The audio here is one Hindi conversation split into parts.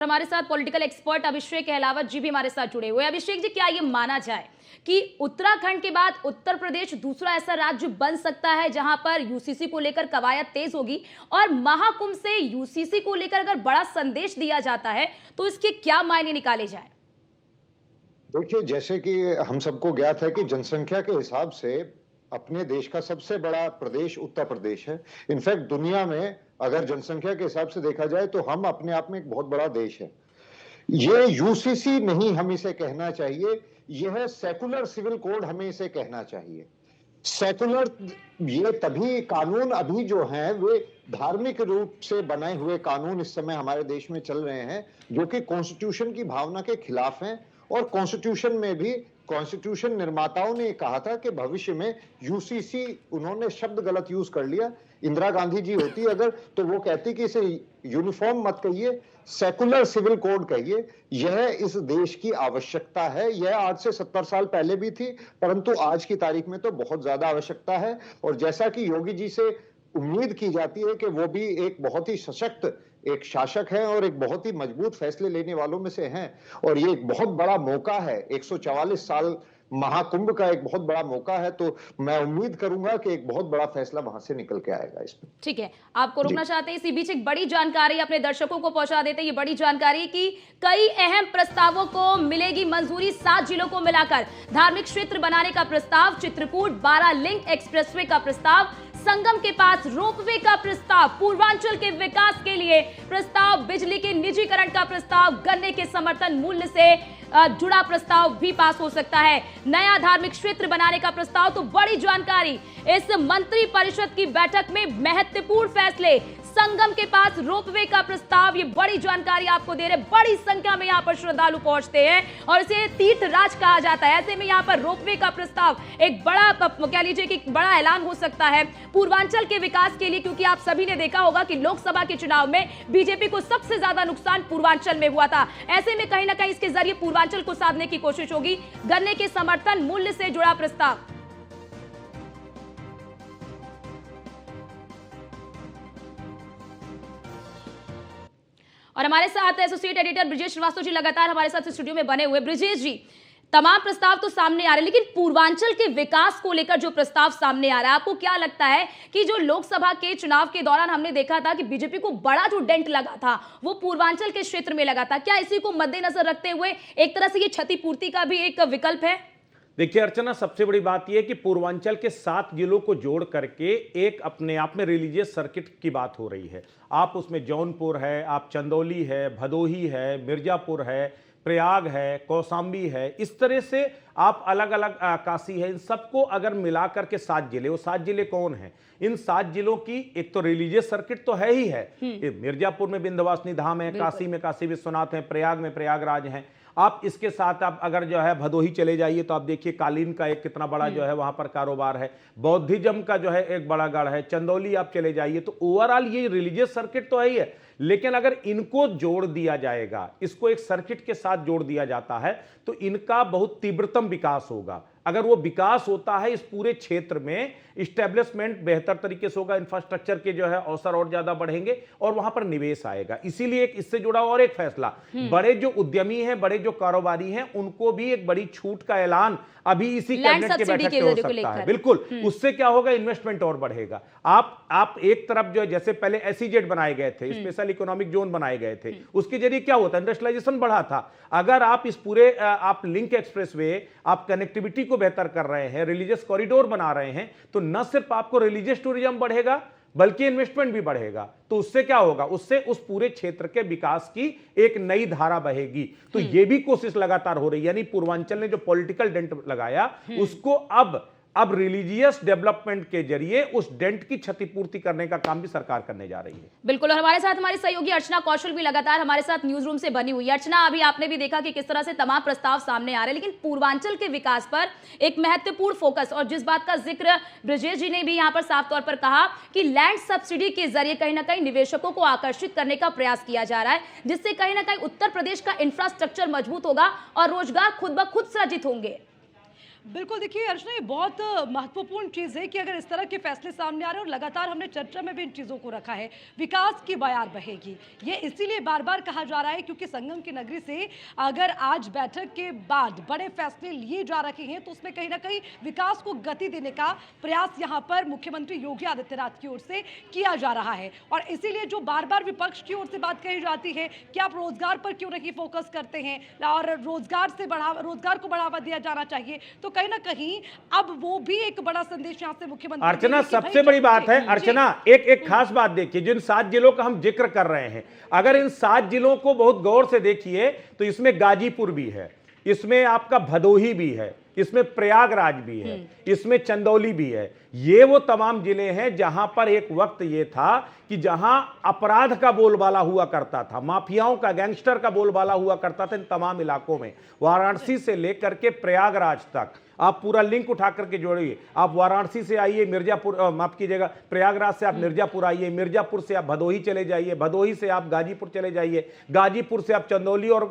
हमारे साथ पॉलिटिकल एक्सपर्ट अभिषेक अहलावत जी भी हमारे साथ जुड़े हुए हैं। अभिषेक जी, क्या ये माना जाए कि उत्तराखंड के बाद उत्तर प्रदेश दूसरा ऐसा राज्य बन सकता है जहां पर यूसीसी को लेकर कवायद तेज होगी, और महाकुंभ से यूसीसी को लेकर अगर बड़ा संदेश दिया जाता है तो इसके क्या मायने निकाले जाए? देखिए, जैसे कि हम सबको ज्ञात है कि जनसंख्या के हिसाब से अपने देश का सबसे बड़ा प्रदेश उत्तर प्रदेश है। इनफैक्ट दुनिया में अगर जनसंख्या के हिसाब से देखा जाए तो हम अपने आप में एक बहुत बड़ा देश है। ये यूसीसी नहीं हम इसे कहना चाहिए, यह सेकुलर सिविल कोड हमें इसे कहना चाहिए। सेकुलर ये तभी कानून अभी जो हैं वे धार्मिक रूप से बनाए हुए कानून इस समय हमारे देश में चल रहे हैं, जो कि कॉन्स्टिट्यूशन की भावना के खिलाफ हैं। और कॉन्स्टिट्यूशन में भी कॉन्स्टिट्यूशन निर्माताओं ने कहा था कि भविष्य में यूसीसी, उन्होंने शब्द गलत यूज कर लिया, इंदिरा गांधी जी होती अगर तो वो कहती कि इसे यूनिफॉर्म मत कहिए, सेकुलर सिविल कोड कहिए। यह इस देश की आवश्यकता है। यह आज से 70 साल पहले भी थी, परंतु आज की तारीख में तो बहुत ज्यादा आवश्यकता है। और जैसा कि योगी जी से उम्मीद की जाती है कि वो भी एक बहुत ही सशक्त एक शासक है और एक बहुत ही मजबूत फैसले लेने वालों में से हैं। और ये एक बहुत बड़ा मौका है, 144 साल महाकुंभ का एक बहुत बड़ा मौका है। तो मैं उम्मीद करूंगा कि एक बहुत बड़ा फैसला वहां से निकल के आएगा इसमें। ठीक है, आपको रोकना चाहते हैं, इसी बीच एक बड़ी जानकारी अपने दर्शकों को पहुंचा देते हैं। ये बड़ी जानकारी कि कई अहम प्रस्तावों को मिलेगी मंजूरी। 7 जिलों को मिलाकर धार्मिक क्षेत्र बनाने का प्रस्ताव, चित्रकूट 12 लिंक एक्सप्रेसवे का प्रस्ताव, संगम के पास रोपवे का प्रस्ताव, पूर्वांचल के विकास के लिए प्रस्ताव, बिजली के निजीकरण का प्रस्ताव, गन्ने के समर्थन मूल्य से जुड़ा प्रस्ताव भी पास हो सकता है, नया धार्मिक क्षेत्र बनाने का प्रस्ताव। तो बड़ी जानकारी इस मंत्री परिषद की बैठक में, महत्वपूर्ण फैसले, संगम के पास रोपवे का प्रस्ताव, ये बड़ी जानकारी आपको दे रहे। बड़ी संख्या में यहां पर श्रद्धालु पहुंचते हैं और इसे तीर्थ राज कहा जाता है। ऐसे में यहां पर रोपवे का प्रस्ताव एक बड़ा, कह लीजिए कि बड़ा ऐलान हो सकता है पूर्वांचल के विकास के लिए, क्योंकि आप सभी ने देखा होगा कि लोकसभा के चुनाव में बीजेपी को सबसे ज्यादा नुकसान पूर्वांचल में हुआ था। ऐसे में कहीं ना कहीं इसके जरिए पूर्वांचल को साधने की कोशिश होगी। गन्ने के समर्थन मूल्य से जुड़ा प्रस्ताव, और हमारे साथ एसोसिएट एडिटर ब्रिजेश श्रीवास्तव जी लगातार हमारे साथ स्टूडियो में बने हुए। ब्रिजेश जी, तमाम प्रस्ताव तो सामने आ रहे हैं, लेकिन पूर्वांचल के विकास को लेकर जो प्रस्ताव सामने आ रहा है, आपको क्या लगता है कि जो लोकसभा के चुनाव के दौरान हमने देखा था कि बीजेपी को बड़ा जो डेंट लगा था वो पूर्वांचल के क्षेत्र में लगा था, क्या इसी को मद्देनजर रखते हुए एक तरह से ये क्षतिपूर्ति का भी एक विकल्प है? देखिए अर्चना, सबसे बड़ी बात यह है कि पूर्वांचल के 7 जिलों को जोड़ करके एक अपने आप में रिलीजियस सर्किट की बात हो रही है। आप उसमें जौनपुर है, आप चंदौली है, भदोही है, मिर्जापुर है, प्रयाग है, कौशाम्बी है, इस तरह से आप अलग अलग काशी है, इन सबको अगर मिलाकर के 7 जिले, वो 7 जिले कौन हैं? इन 7 जिलों की एक तो रिलीजियस सर्किट तो है ही है। मिर्जापुर में विंध्यवासिनी धाम है, काशी में काशी विश्वनाथ है, प्रयाग में प्रयागराज है। आप इसके साथ आप अगर जो है भदोही चले जाइए तो आप देखिए कालीन का एक कितना बड़ा जो है वहां पर कारोबार है, बौद्धिज्म का जो है एक बड़ा गढ़ है, चंदौली आप चले जाइए तो ओवरऑल ये रिलीजियस सर्किट तो है ही है। लेकिन अगर इनको जोड़ दिया जाएगा, इसको एक सर्किट के साथ जोड़ दिया जाता है तो इनका बहुत तीव्रतम विकास होगा। अगर वो विकास होता है इस पूरे क्षेत्र में, इस्टेब्लिशमेंट बेहतर तरीके से होगा, इंफ्रास्ट्रक्चर के जो है अवसर और ज्यादा बढ़ेंगे और वहां पर निवेश आएगा। इसीलिए एक इससे जुड़ा और एक फैसला, बड़े जो उद्यमी हैं, बड़े जो कारोबारी हैं, उनको भी एक बड़ी छूट का ऐलान अभी इसी कैबिनेट के बैठक में हो सकता है। बिल्कुल, उससे क्या होगा, इन्वेस्टमेंट और बढ़ेगा। आप एक तरफ जो है, जैसे पहले एसईजेड बनाए गए थे, स्पेशल इकोनॉमिक जोन बनाए गए थे, उसके जरिए क्या होता है, इंडस्ट्रियलाइजेशन बढ़ा था। अगर आप इस पूरे आप लिंक एक्सप्रेसवे, आप कनेक्टिविटी को बेहतर कर रहे हैं, रिलीजियस कॉरिडोर बना रहे हैं, तो न सिर्फ आपको रिलीजियस टूरिज्म बढ़ेगा बल्कि इन्वेस्टमेंट भी बढ़ेगा। तो उससे क्या होगा, उससे उस पूरे क्षेत्र के विकास की एक नई धारा बहेगी। तो यह भी कोशिश लगातार हो रही है, यानी पूर्वांचल ने जो पॉलिटिकल डेंट लगाया उसको अब रिलीजियस डेवलपमेंट के जरिए उस डेंट की क्षतिपूर्ति करने का काम भी सरकार करने जा रही है। बिल्कुल, और हमारे साथ हमारी सहयोगी अर्चना कौशल भी लगातार हमारे साथ न्यूज रूम से बनी हुई है। अर्चना, अभी आपने भी देखा कि किस तरह से तमाम प्रस्ताव सामने आ रहे हैं, लेकिन पूर्वांचल के विकास पर एक महत्वपूर्ण फोकस, और जिस बात का जिक्र ब्रजेश जी ने भी यहां पर साफ तौर पर कहा कि लैंड सब्सिडी के जरिए कहीं ना कहीं निवेशकों को आकर्षित करने का प्रयास किया जा रहा है, जिससे कहीं ना कहीं उत्तर प्रदेश का इंफ्रास्ट्रक्चर मजबूत होगा और रोजगार खुद ब खुद सृजित होंगे। बिल्कुल, देखिए अर्चना, ये बहुत महत्वपूर्ण चीज़ है कि अगर इस तरह के फैसले सामने आ रहे हैं, और लगातार हमने चर्चा में भी इन चीज़ों को रखा है, विकास की बयार बहेगी। ये इसीलिए बार बार कहा जा रहा है क्योंकि संगम की नगरी से अगर आज बैठक के बाद बड़े फैसले लिए जा रहे हैं तो उसमें कहीं ना कहीं विकास को गति देने का प्रयास यहाँ पर मुख्यमंत्री योगी आदित्यनाथ की ओर से किया जा रहा है। और इसीलिए जो बार बार विपक्ष की ओर से बात कही जाती है कि आप रोजगार पर क्यों नहीं फोकस करते हैं और रोजगार को बढ़ावा दिया जाना चाहिए, तो कहीं ना कहीं अब वो भी एक बड़ा संदेश यहां से मुख्यमंत्री अर्चना, सबसे बड़ी बात है अर्चना, एक खास बात देखिए, जिन 7 जिलों का हम जिक्र कर रहे हैं, अगर इन 7 जिलों को बहुत गौर से देखिए तो इसमें गाजीपुर भी है, इसमें आपका भदोही भी है, इसमें प्रयागराज भी है, इसमें चंदौली भी है। ये वो तमाम जिले हैं जहां पर एक वक्त ये था कि जहां अपराध का बोलबाला हुआ करता था, माफियाओं का, गैंगस्टर का बोलबाला हुआ करता था इन तमाम इलाकों में। वाराणसी से लेकर के प्रयागराज तक आप पूरा लिंक उठा करके जोड़िए। आप वाराणसी से आइए मिर्जापुर, माफ कीजिएगा, प्रयागराज से आप मिर्जापुर आइए, मिर्जापुर से आप भदोही चले जाइए, भदोही से आप गाजीपुर चले जाइए, गाजीपुर से आप चंदौली और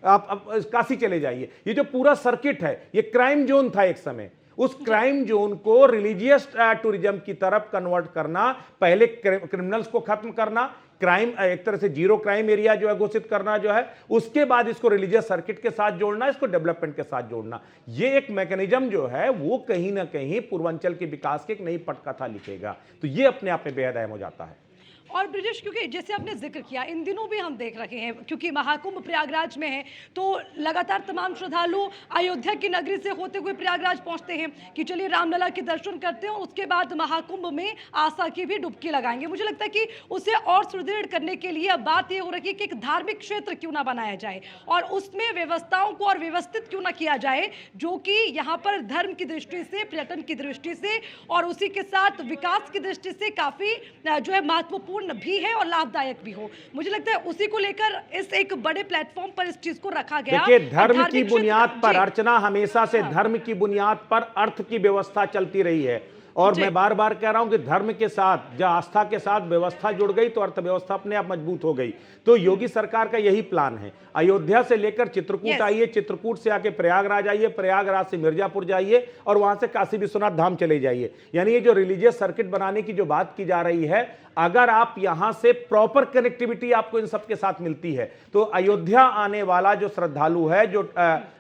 आप काशी चले जाइए। ये जो पूरा सर्किट है ये क्राइम जोन था एक समय। उस क्राइम जोन को रिलीजियस टूरिज्म की तरफ कन्वर्ट करना, पहले क्रिमिनल्स को खत्म करना, क्राइम एक तरह से जीरो क्राइम एरिया जो है घोषित करना जो है, उसके बाद इसको रिलीजियस सर्किट के साथ जोड़ना, इसको डेवलपमेंट के साथ जोड़ना, ये एक मैकेनिज्म जो है वो कहीं ना कहीं पूर्वांचल के विकास की एक नई पटकथा लिखेगा। तो ये अपने आप में बेहद अहम हो जाता है। और ब्रिजेश, क्योंकि जैसे आपने जिक्र किया, इन दिनों भी हम देख रहे हैं क्योंकि महाकुंभ प्रयागराज में है तो लगातार तमाम श्रद्धालु अयोध्या की नगरी से होते हुए प्रयागराज पहुंचते हैं कि चलिए रामलला के दर्शन करते हैं, उसके बाद महाकुंभ में आस्था की भी डुबकी लगाएंगे। मुझे लगता है कि उसे और सुदृढ़ करने के लिए अब बात यह हो रही है कि एक धार्मिक क्षेत्र क्यों ना बनाया जाए और उसमें व्यवस्थाओं को और व्यवस्थित क्यों ना किया जाए, जो कि यहाँ पर धर्म की दृष्टि से, पर्यटन की दृष्टि से और उसी के साथ विकास की दृष्टि से काफी जो है महत्वपूर्ण भी है और लाभदायक भी हो। मुझे लगता है उसी को लेकर इस एक बड़े प्लेटफॉर्म पर इस चीज को रखा गया। देखिए, धर्म की बुनियाद पर अर्चना, हमेशा से धर्म की बुनियाद पर अर्थ की व्यवस्था चलती रही है। और मैं बार बार कह रहा हूं कि धर्म के साथ, जब आस्था के साथ व्यवस्था जुड़ गई तो अर्थव्यवस्था अपने आप मजबूत हो गई। तो योगी सरकार का यही प्लान है। अयोध्या से लेकर चित्रकूट आइए, चित्रकूट से आके प्रयागराज आइए, प्रयागराज से मिर्जापुर जाइए और वहां से काशी विश्वनाथ धाम चले जाइए। यानी ये जो रिलीजियस सर्किट बनाने की जो बात की जा रही है, अगर आप यहां से प्रॉपर कनेक्टिविटी आपको इन सब के साथ मिलती है तो अयोध्या आने वाला जो श्रद्धालु है, जो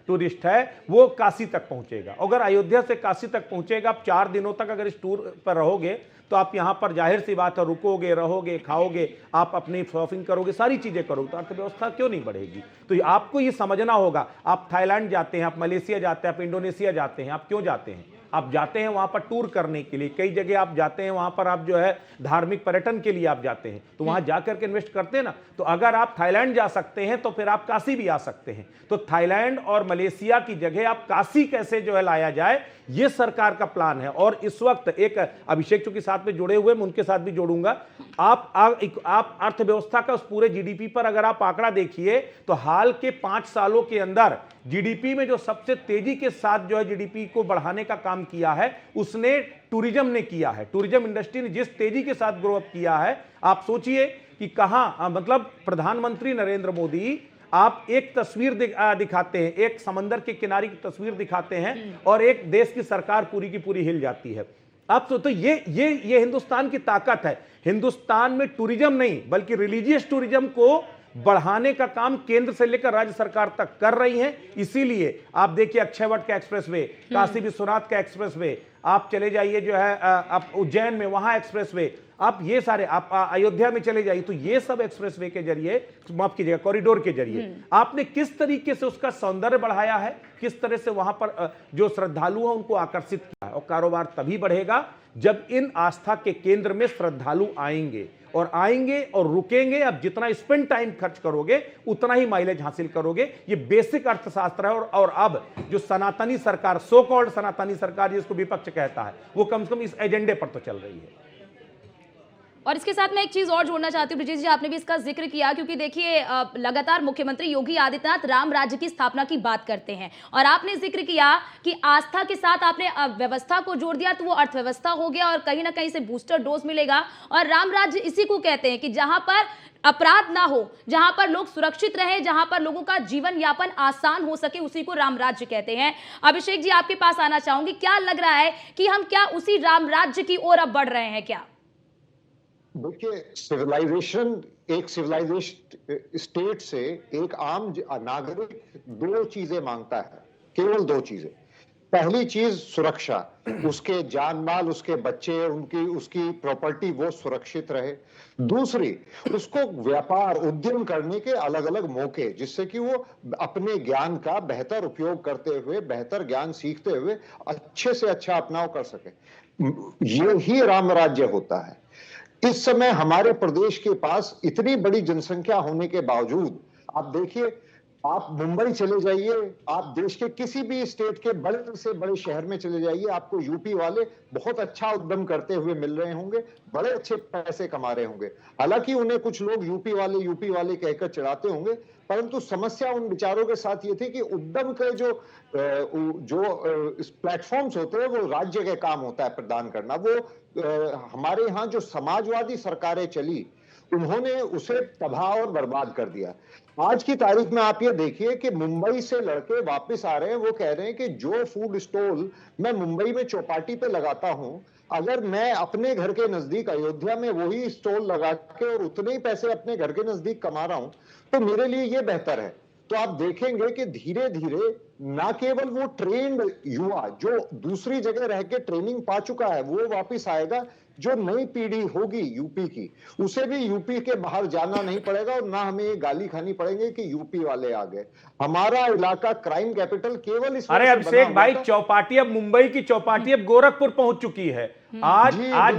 टूरिस्ट है, वो काशी तक पहुंचेगा। अगर अयोध्या से काशी तक पहुंचेगा, आप 4 दिनों तक अगर इस टूर पर रहोगे तो आप यहां पर जाहिर सी बात है रुकोगे, रहोगे, खाओगे, आप अपनी शॉपिंग करोगे, सारी चीजें करोगे, तो अर्थव्यवस्था क्यों नहीं बढ़ेगी। तो आपको ये समझना होगा। आप थाईलैंड जाते हैं, आप मलेशिया जाते हैं, आप इंडोनेशिया जाते हैं, आप क्यों जाते हैं? आप जाते हैं वहां पर टूर करने के लिए। कई जगह आप जाते हैं वहां पर आप जो है धार्मिक पर्यटन के लिए आप जाते हैं, तो वहां जाकर के इन्वेस्ट करते हैं ना। तो अगर आप थाईलैंड जा सकते हैं तो फिर आप काशी भी आ सकते हैं। तो थाईलैंड और मलेशिया की जगह आप काशी कैसे जो है लाया जाए, ये सरकार का प्लान है। और इस वक्त एक अभिषेक चूंकि साथ में जुड़े हुए, मैं उनके साथ भी जोड़ूंगा। आप अर्थव्यवस्था का उस पूरे जीडीपी पर अगर आप आंकड़ा देखिए तो हाल के 5 सालों के अंदर जीडीपी में जो सबसे तेजी के साथ जो है जीडीपी को बढ़ाने का काम किया है, उसने टूरिज्म ने किया है। टूरिज्म इंडस्ट्री ने जिस तेजी के साथ ग्रो अप किया है, आप सोचिए कि कहां, मतलब प्रधानमंत्री नरेंद्र मोदी, आप एक तस्वीर दिखाते हैं, एक समंदर के किनारे की तस्वीर दिखाते हैं और एक देश की सरकार पूरी की पूरी हिल जाती है। अब तो ये हिंदुस्तान की ताकत है। हिंदुस्तान में टूरिज्म नहीं बल्कि रिलीजियस टूरिज्म को बढ़ाने का काम केंद्र से लेकर राज्य सरकार तक कर रही है। इसीलिए आप देखिए अक्षयवट का एक्सप्रेसवे, काशी विश्वनाथ का एक्सप्रेसवे, आप चले जाइए जो है आप उज्जैन में वहां एक्सप्रेसवे, आप ये सारे, आप अयोध्या में चले जाइए तो ये सब एक्सप्रेसवे के जरिए, माफ कीजिएगा कॉरिडोर के जरिए आपने किस तरीके से उसका सौंदर्य बढ़ाया है, किस तरह से वहां पर जो श्रद्धालु हैं उनको आकर्षित किया है। और कारोबार तभी बढ़ेगा जब इन आस्था के केंद्र में श्रद्धालु आएंगे और रुकेंगे। अब जितना स्पेंड टाइम खर्च करोगे उतना ही माइलेज हासिल करोगे। ये बेसिक अर्थशास्त्र है। और अब जो सनातनी सरकार, सो कॉल्ड सनातनी सरकार जिसको विपक्ष कहता है, वो कम से कम इस एजेंडे पर तो चल रही है। और इसके साथ मैं एक चीज और जोड़ना चाहती हूँ ब्रिजेश जी, आपने भी इसका जिक्र किया, क्योंकि देखिए लगातार मुख्यमंत्री योगी आदित्यनाथ राम राज्य की स्थापना की बात करते हैं, और आपने जिक्र किया कि आस्था के साथ आपने व्यवस्था को जोड़ दिया, तो वो अर्थव्यवस्था हो गया और कहीं ना कहीं से बूस्टर डोज मिलेगा। और राम राज्य इसी को कहते हैं कि जहां पर अपराध ना हो, जहां पर लोग सुरक्षित रहे, जहां पर लोगों का जीवन यापन आसान हो सके, उसी को राम राज्य कहते हैं। अभिषेक जी, आपके पास आना चाहूंगी, क्या लग रहा है कि हम क्या उसी राम राज्य की ओर अब बढ़ रहे हैं क्या? देखिए, सिविलाइजेशन, एक सिविलाइजेशन स्टेट से एक आम नागरिक दो चीजें मांगता है, केवल दो चीजें। पहली चीज सुरक्षा, उसके जान माल, उसके बच्चे, उसकी प्रॉपर्टी वो सुरक्षित रहे। दूसरी, उसको व्यापार उद्यम करने के अलग अलग मौके, जिससे कि वो अपने ज्ञान का बेहतर उपयोग करते हुए, बेहतर ज्ञान सीखते हुए अच्छे से अच्छा अपनाव कर सके। ये ही राम राज्य होता है। इस समय हमारे प्रदेश के पास इतनी बड़ी जनसंख्या होने के बावजूद, आप देखिए, आप मुंबई चले जाइए, आप देश के किसी भी स्टेट के बड़े से बड़े शहर में चले जाइए, आपको यूपी वाले बहुत अच्छा उद्यम करते हुए मिल रहे होंगे, बड़े अच्छे पैसे कमा रहे होंगे। हालांकि उन्हें कुछ लोग यूपी वाले कहकर चिढ़ाते होंगे, परंतु समस्या उन विचारों के साथ ये थी कि उद्यम के जो प्लेटफॉर्म्स होते हैं, वो राज्य के काम होता है प्रदान करना। वो हमारे यहाँ जो समाजवादी सरकारें चली, उन्होंने उसे तबाह और बर्बाद कर दिया। आज की तारीख में आप ये देखिए कि मुंबई से लड़के वापस आ रहे हैं, वो कह रहे हैं कि जो फूड स्टॉल मैं मुंबई में चौपाटी पे लगाता हूं, अगर मैं अपने घर के नजदीक अयोध्या में वही स्टॉल लगा के और उतने ही पैसे अपने घर के नजदीक कमा रहा हूं, तो मेरे लिए ये बेहतर है। तो आप देखेंगे कि धीरे धीरे ना केवल वो ट्रेंड युवा जो दूसरी जगह रह के ट्रेनिंग पा चुका है, वो वापस आएगा, जो नई पीढ़ी होगी यूपी की, उसे भी यूपी के बाहर जाना नहीं पड़ेगा और ना हमें ये गाली खानी पड़ेगी कि यूपी वाले आ गए। हमारा इलाका क्राइम कैपिटल केवल इस अरे अभिषेक भाई, चौपाटी अब मुंबई की चौपाटी अब गोरखपुर पहुंच चुकी है। आज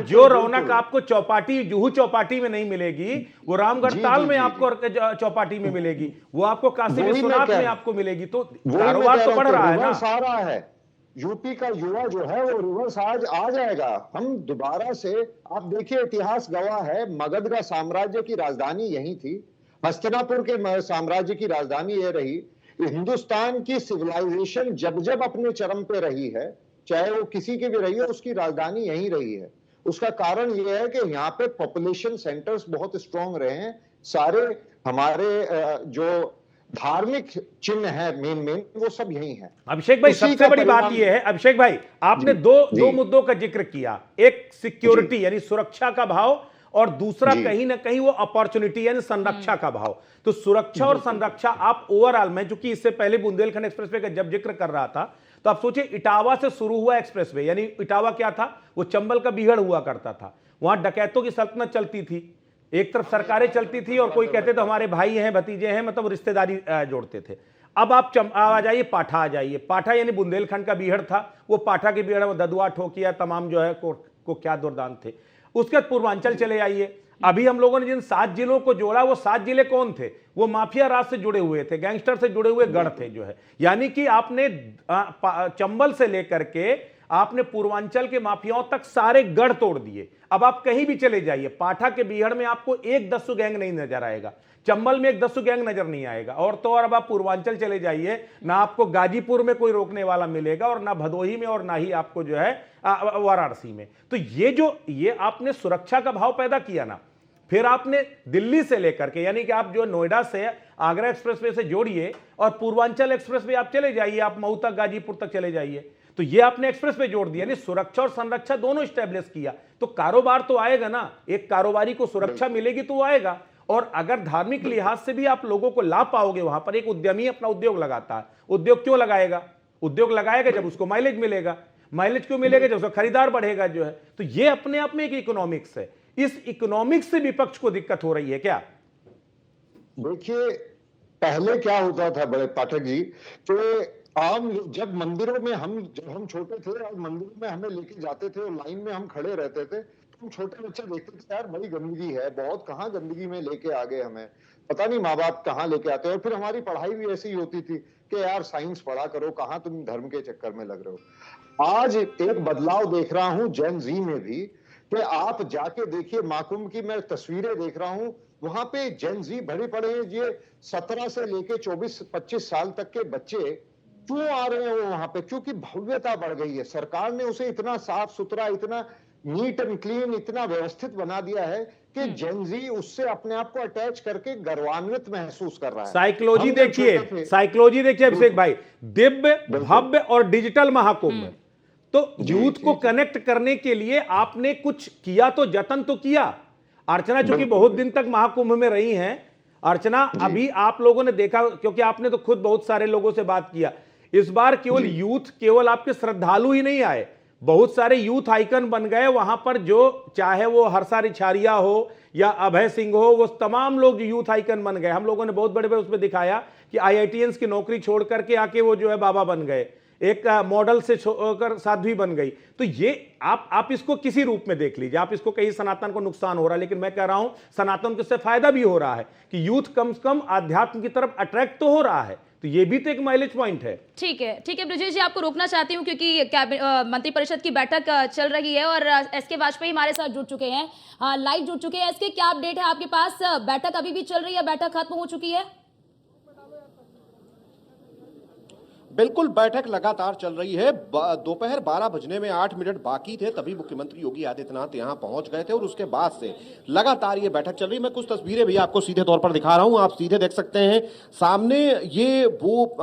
जो रौनक आपको चौपाटी, जुहू चौपाटी में नहीं मिलेगी, वो रामगढ़ ताल में आपको चौपाटी में मिलेगी, वो आपको काशी विश्वनाथ में आपको मिलेगी। तो कारोबार तो बढ़ रहा है ना। सारा है यूपी का युवा जो है वो रिवर्स आज आ जाएगा। हम दोबारा से, आप देखिए, इतिहास गवाह है, मगध का साम्राज्य की राजधानी यही थी, हस्तिनापुर के साम्राज्य की राजधानी ये रही। हिंदुस्तान की सिविलाइजेशन जब जब अपने चरम पे रही है, चाहे वो किसी की भी रही है, उसकी राजधानी यही रही है। उसका कारण यह है कि यहाँ पे पॉपुलेशन सेंटर्स बहुत स्ट्रांग रहे हैं। सारे हमारे जो धार्मिक चिन्ह है मेन वो सब यही है। अभिषेक भाई, सबसे बड़ी बात यह है, अभिषेक भाई, आपने दो मुद्दों का जिक्र किया, एक सिक्योरिटी यानी सुरक्षा का भाव, और दूसरा कहीं ना कहीं वो अपॉर्चुनिटी यानी संरक्षा का भाव। तो सुरक्षा और संरक्षा आप ओवरऑल में, चूंकि इससे पहले बुंदेलखंड एक्सप्रेसवे का जब जिक्र कर रहा था, तो आप सोचिए इटावा से शुरू हुआ एक्सप्रेसवे, यानी इटावा क्या था, वो चंबल का बीहड़ हुआ करता था, वहां डकैतों की सल्तनत चलती थी, एक तरफ सरकारें चलती थी और कोई कहते तो हमारे भाई हैं, भतीजे हैं, मतलब रिश्तेदारी जोड़ते थे। अब आप आ जाइए पाठा, आ जाइए पाठा, यानी बुंदेलखंड का बीहड़ था, वो पाठा के बीहड़ में ददुआ, ठोकिया, तमाम जो है को क्या दुर्दान थे। उसके बाद पूर्वांचल चले आइए, अभी हम लोगों ने जिन 7 जिलों को जोड़ा, वो 7 जिले कौन थे, वो माफिया राज से जुड़े हुए थे, गैंगस्टर से जुड़े हुए गढ़ थे जो है। यानी कि आपने चंबल से लेकर के आपने पूर्वांचल के माफियाओं तक सारे गढ़ तोड़ दिए। अब आप कहीं भी चले जाइए, पाठा के बीहड़ में आपको एक दस्यु गैंग नहीं नजर आएगा, चंबल में एक दस्यु गैंग नजर नहीं आएगा, और तो और अब आप पूर्वांचल चले जाइए, ना आपको गाजीपुर में कोई रोकने वाला मिलेगा, और ना भदोही में, और ना ही आपको जो है वाराणसी में। तो ये आपने सुरक्षा का भाव पैदा किया ना। फिर आपने दिल्ली से लेकर के, यानी कि आप जो नोएडा से आगरा एक्सप्रेसवे से जोड़िए, और पूर्वांचल एक्सप्रेसवे आप चले जाइए, आप मऊ तक, गाजीपुर तक चले जाइए, तो ये आपने एक्सप्रेस पे जोड़ दिया, यानी सुरक्षा और संरक्षा दोनों स्टैब्लिश किया। तो कारोबार तो आएगा ना, एक कारोबारी को सुरक्षा मिलेगी तो आएगा। और अगर धार्मिक लिहाज से भी आप लोगों को ला पाओगे, वहां पर एक उद्यमी अपना उद्योग लगाता है, उद्योग क्यों लगाएगा, उद्योग लगाएगा जब उसको माइलेज मिलेगा, माइलेज क्यों मिलेगा, जब उसका खरीदार बढ़ेगा जो है। तो ये अपने आप में एक इकोनॉमिक्स है। इस इकोनॉमिक्स से विपक्ष को दिक्कत हो रही है क्या? देखिए, पहले क्या होता था बड़े पाठक जी, तो आम जब मंदिरों में जब हम छोटे थे और मंदिरों में हमें लेके जाते थे और लाइन में हम खड़े रहते थे, तो हम छोटे बच्चे देखते थे, यार बड़ी गंदगी है, बहुत, कहाँ गंदगी में लेके आ गए हमें, पता नहीं माँ बाप कहाँ लेके आते हैं। और फिर हमारी पढ़ाई भी ऐसी ही होती थी कि यार साइंस पढ़ा करो, कहाँ तुम धर्म के चक्कर में लग रहे हो। आज एक बदलाव देख रहा हूं जेन जी में भी, कि आप जाके देखिए महाकुंभ की मैं तस्वीरें देख रहा हूं, वहां पे जेन जी भरे पड़े हैं, ये 17 से लेके 24-25 साल तक के बच्चे क्यों आ रहे हैं वहां पे? क्योंकि भव्यता बढ़ गई है। सरकार ने उसे इतना साफ सुथरा, इतना नीट एंड क्लीन, इतना व्यवस्थित बना दिया है कि जेन जी उससे अपने आप को अटैच करके गर्वान्वित महसूस कर रहा है। साइकोलॉजी हम जब देखिए, छोटे थे- साइकोलॉजी देखिए अभिषेक भाई, दिव्य, भव्य और डिजिटल महाकुंभ, तो यूथ जी, को जी। कनेक्ट करने के लिए आपने कुछ किया, तो जतन तो किया। अर्चना चूंकि बिल्कुल, बहुत दिन तक महाकुंभ में रही हैं, अर्चना अभी आप लोगों ने देखा, क्योंकि आपने तो खुद बहुत सारे लोगों से बात किया, इस बार केवल यूथ, केवल आपके श्रद्धालु ही नहीं आए, बहुत सारे यूथ आइकन बन गए वहां पर, जो चाहे वो हर्षा रिछारिया हो या अभय सिंह हो, वो तमाम लोग यूथ आइकन बन गए। हम लोगों ने बहुत बड़े बड़े उसमें दिखाया कि आईआईटीएंस की नौकरी छोड़ करके आके वो जो है बाबा बन गए, एक मॉडल से छोड़कर साध्वी बन गई। तो ये आप इसको किसी रूप में देख लीजिए, आप इसको कहीं सनातन को नुकसान हो रहा है, लेकिन मैं कह रहा हूं सनातन को इससे फायदा भी हो रहा है कि यूथ कम से कम आध्यात्म की तरफ अट्रैक्ट तो हो रहा है, तो ये भी तो एक माइलेज पॉइंट है। ठीक है ब्रजेश जी, आपको रोकना चाहती हूँ क्योंकि मंत्रिपरिषद की बैठक चल रही है और एसके वाजपेयी हमारे साथ जुड़ चुके हैं, लाइव जुड़ चुके हैं। एसके, क्या अपडेट है आपके पास? बैठक अभी भी चल रही है, बैठक खत्म हो चुकी है? बिल्कुल, बैठक लगातार चल रही है। दोपहर 12 बजने में 8 मिनट बाकी थे, तभी मुख्यमंत्री योगी आदित्यनाथ यहां पहुंच गए थे और उसके बाद से लगातार ये बैठक चल रही है। मैं कुछ तस्वीरें भी आपको सीधे तौर पर दिखा रहा हूं, आप सीधे देख सकते हैं सामने। ये वो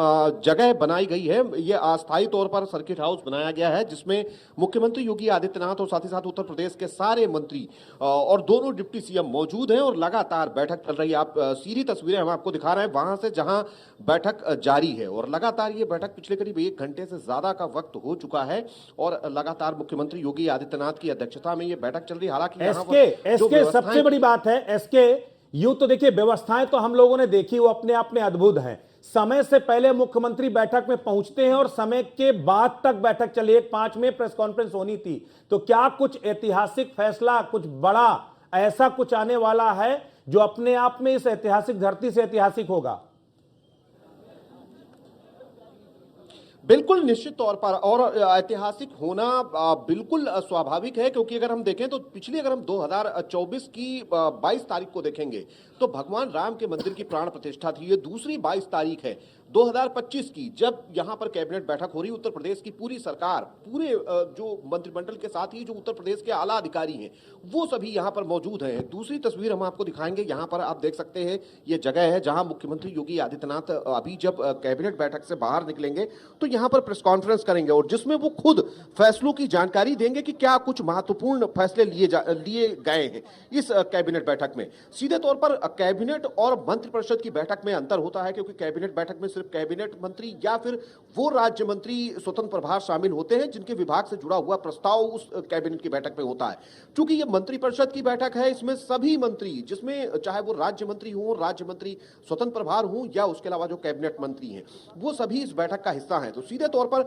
जगह बनाई गई है, ये अस्थायी तौर पर सर्किट हाउस बनाया गया है, जिसमें मुख्यमंत्री योगी आदित्यनाथ और साथ ही साथ उत्तर प्रदेश के सारे मंत्री और दोनों डिप्टी सीएम मौजूद हैं और लगातार बैठक चल रही है। आप सीधी तस्वीरें हम आपको दिखा रहे हैं वहां से, जहां बैठक जारी है और लगातार ये बैठक पिछले करीब 1 घंटे से ज्यादा का वक्त हो चुका है और लगातार मुख्यमंत्री योगी आदित्यनाथ की अध्यक्षता में ये बैठक चल रही है। हालांकि एसके सबसे बड़ी बात है, एसके यूं तो देखिए व्यवस्थाएं तो हम लोगों ने देखी, वो अपने आप में अद्भुत हैं। समय से पहले मुख्यमंत्री बैठक में पहुंचते हैं और समय के बाद तक बैठक चली। 1:05 में प्रेस कॉन्फ्रेंस होनी थी, तो क्या कुछ ऐतिहासिक फैसला, कुछ बड़ा ऐसा कुछ आने वाला है जो अपने आप में इस ऐतिहासिक धरती से ऐतिहासिक होगा? बिल्कुल, निश्चित तौर पर, और ऐतिहासिक होना बिल्कुल स्वाभाविक है, क्योंकि अगर हम देखें तो पिछली, अगर हम 2024 की 22 तारीख को देखेंगे तो भगवान राम के मंदिर की प्राण प्रतिष्ठा थी। ये दूसरी 22 तारीख है 2025 की, जब यहां पर कैबिनेट बैठक हो रही। उत्तर प्रदेश की पूरी सरकार, पूरे जो मंत्रिमंडल के साथ ही जो उत्तर प्रदेश के आला अधिकारी हैं वो सभी यहां पर मौजूद हैं। दूसरी तस्वीर हम आपको दिखाएंगे, यहां पर आप देख सकते हैं ये जगह है जहां मुख्यमंत्री योगी आदित्यनाथ अभी जब कैबिनेट बैठक से बाहर निकलेंगे तो यहां पर प्रेस कॉन्फ्रेंस करेंगे और जिसमें वो खुद फैसलों की जानकारी देंगे कि क्या कुछ महत्वपूर्ण फैसले लिए गए हैं इस कैबिनेट बैठक में। सीधे तौर पर कैबिनेट और मंत्रिपरिषद की बैठक में अंतर होता है, क्योंकि कैबिनेट बैठक में सिर्फ कैबिनेट मंत्री या फिर वो राज्य मंत्री स्वतंत्र प्रभार शामिल होते हैं जिनके विभाग से जुड़ा हुआ प्रस्ताव उस कैबिनेट की बैठक में होता है। चूंकि ये मंत्रिपरिषद की बैठक है, इसमें सभी मंत्री, जिसमें चाहे वो राज्य मंत्री हो, राज्य मंत्री स्वतंत्र प्रभार हो या उसके अलावा जो कैबिनेट मंत्री हैं, वो सभी इस बैठक का हिस्सा हैं। तो सीधे तौर पर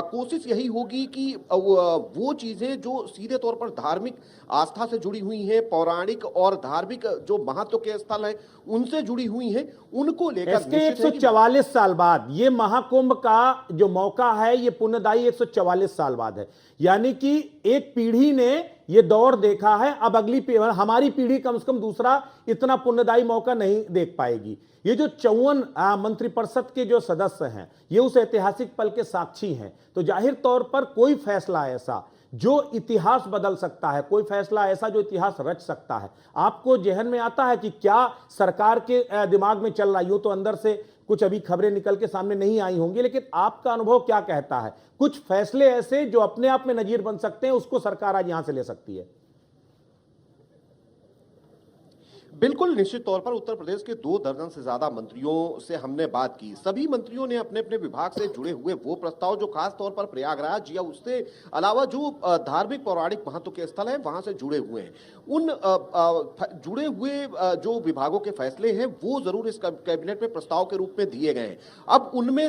कोशिश यही होगी कि वो चीजें जो सीधे तौर पर धार्मिक आस्था से जुड़ी हुई हैं, पौराणिक और धार्मिक जो महत्व के स्थल हैं उनसे जुड़ी हुई हैं, उनको लेकर 144 साल बाद ये महाकुंभ का जो मौका है, ये पुण्यदायी 144 साल बाद है। यानी कि एक पीढ़ी ने ये दौर देखा है, अब अगली हमारी पीढ़ी कम से कम दूसरा इतना पुण्यदायी मौका नहीं देख पाएगी। ये जो 54 मंत्रिपरिषद के जो सदस्य हैं, ये उस ऐतिहासिक पल के साक्षी हैं। तो जाहिर तौर पर कोई फैसला ऐसा जो इतिहास बदल सकता है, कोई फैसला ऐसा जो इतिहास रच सकता है, आपको जहन में आता है कि क्या सरकार के दिमाग में चल रहा है? यूं तो अंदर से कुछ अभी खबरें निकल के सामने नहीं आई होंगी, लेकिन आपका अनुभव क्या कहता है? कुछ फैसले ऐसे जो अपने आप में नजीर बन सकते हैं, उसको सरकार आज यहां से ले सकती है? बिल्कुल, निश्चित तौर पर उत्तर प्रदेश के 2 दर्जन से ज्यादा मंत्रियों से हमने बात की। सभी मंत्रियों ने अपने अपने विभाग से जुड़े हुए वो प्रस्ताव जो खास तौर पर प्रयागराज या उससे अलावा जो धार्मिक पौराणिक महत्व के स्थल हैं वहां से जुड़े हुए हैं, उन जुड़े हुए जो विभागों के फैसले हैं वो जरूर इस कैबिनेट में प्रस्ताव के रूप में दिए गए हैं। अब उनमें